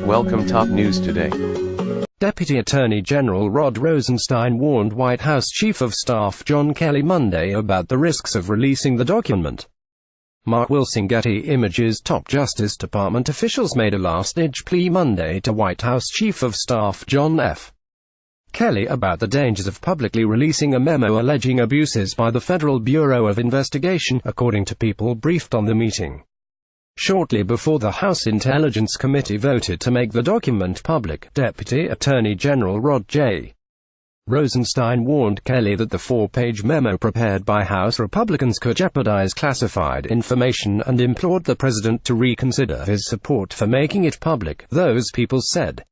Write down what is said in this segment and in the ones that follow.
Welcome top news today. Deputy Attorney General Rod Rosenstein warned White House Chief of Staff John Kelly Monday about the risks of releasing the document. WilsonGetty images. Top Justice Department officials made a last-ditch plea Monday to White House Chief of Staff John F. Kelly about the dangers of publicly releasing a memo alleging abuses by the Federal Bureau of Investigation, according to people briefed on the meeting. Shortly before the House Intelligence Committee voted to make the document public, Deputy Attorney General Rod J. Rosenstein warned Kelly that the four-page memo prepared by House Republicans could jeopardize classified information and implored the president to reconsider his support for making it public, those people said.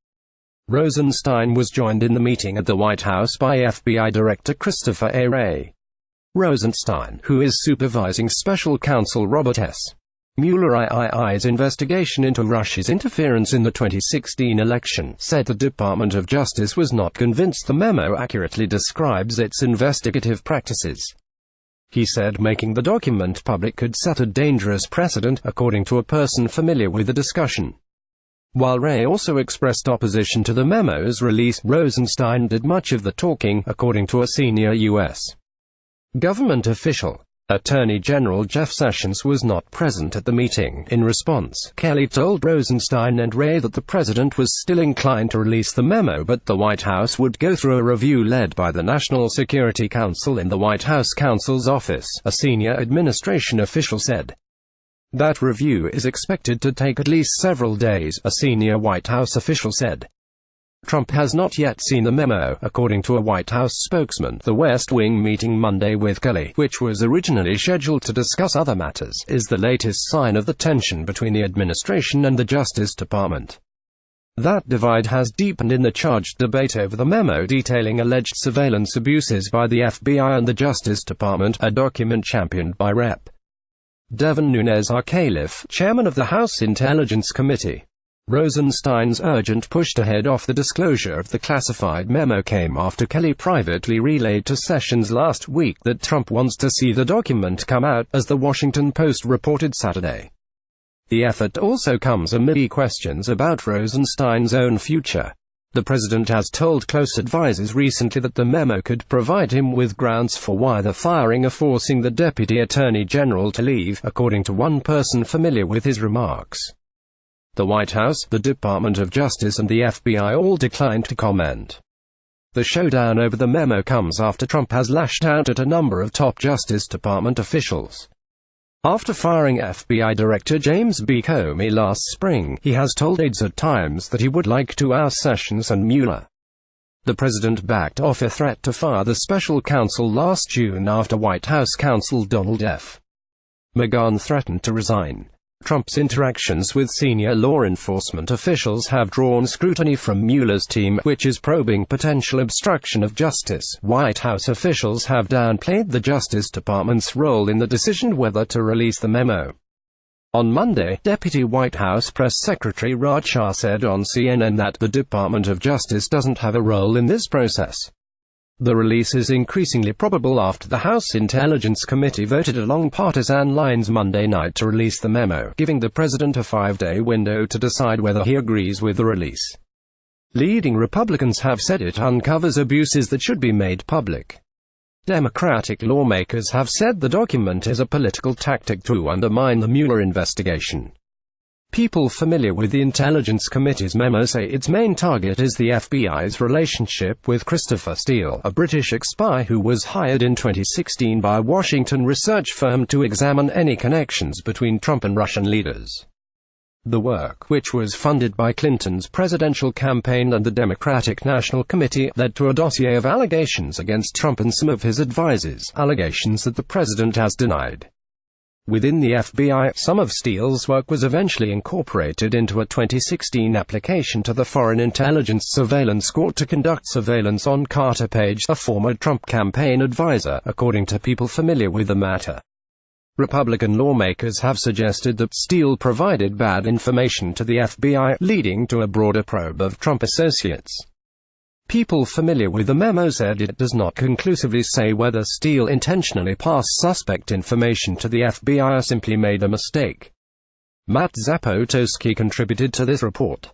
Rosenstein was joined in the meeting at the White House by FBI Director Christopher A. Wray. Rosenstein, who is supervising Special Counsel Robert S. Mueller's investigation into Russia's interference in the 2016 election, said the Department of Justice was not convinced the memo accurately describes its investigative practices. He said making the document public could set a dangerous precedent, according to a person familiar with the discussion. While Wray also expressed opposition to the memo's release, Rosenstein did much of the talking, according to a senior U.S. government official. Attorney General Jeff Sessions was not present at the meeting. In response, Kelly told Rosenstein and Wray that the president was still inclined to release the memo, but the White House would go through a review led by the National Security Council in the White House counsel's office, a senior administration official said. That review is expected to take at least several days, a senior White House official said. Trump has not yet seen the memo, according to a White House spokesman. The West Wing meeting Monday with Kelly, which was originally scheduled to discuss other matters, is the latest sign of the tension between the administration and the Justice Department. That divide has deepened in the charged debate over the memo detailing alleged surveillance abuses by the FBI and the Justice Department, a document championed by Rep. Devin Nunes-Arcaliffe, chairman of the House Intelligence Committee. Rosenstein's urgent push to head off the disclosure of the classified memo came after Kelly privately relayed to Sessions last week that Trump wants to see the document come out, as the Washington Post reported Saturday. The effort also comes amid questions about Rosenstein's own future. The president has told close advisers recently that the memo could provide him with grounds for why the firing or forcing the Deputy Attorney General to leave, according to one person familiar with his remarks. The White House, the Department of Justice and the FBI all declined to comment. The showdown over the memo comes after Trump has lashed out at a number of top Justice Department officials. After firing FBI Director James B. Comey last spring, he has told aides at times that he would like to oust Sessions and Mueller. The president backed off a threat to fire the special counsel last June after White House counsel Donald F. McGahn threatened to resign. Trump's interactions with senior law enforcement officials have drawn scrutiny from Mueller's team, which is probing potential obstruction of justice. White House officials have downplayed the Justice Department's role in the decision whether to release the memo. On Monday, Deputy White House Press Secretary Rod Shah said on CNN that the Department of Justice doesn't have a role in this process. The release is increasingly probable after the House Intelligence Committee voted along partisan lines Monday night to release the memo, giving the president a 5-day window to decide whether he agrees with the release. Leading Republicans have said it uncovers abuses that should be made public. Democratic lawmakers have said the document is a political tactic to undermine the Mueller investigation. People familiar with the Intelligence Committee's memo say its main target is the FBI's relationship with Christopher Steele, a British ex-spy who was hired in 2016 by a Washington research firm to examine any connections between Trump and Russian leaders. The work, which was funded by Clinton's presidential campaign and the Democratic National Committee, led to a dossier of allegations against Trump and some of his advisers, allegations that the president has denied. Within the FBI, some of Steele's work was eventually incorporated into a 2016 application to the Foreign Intelligence Surveillance Court to conduct surveillance on Carter Page, a former Trump campaign advisor, according to people familiar with the matter. Republican lawmakers have suggested that Steele provided bad information to the FBI, leading to a broader probe of Trump associates. People familiar with the memo said it does not conclusively say whether Steele intentionally passed suspect information to the FBI or simply made a mistake. Matt Zapotosky contributed to this report.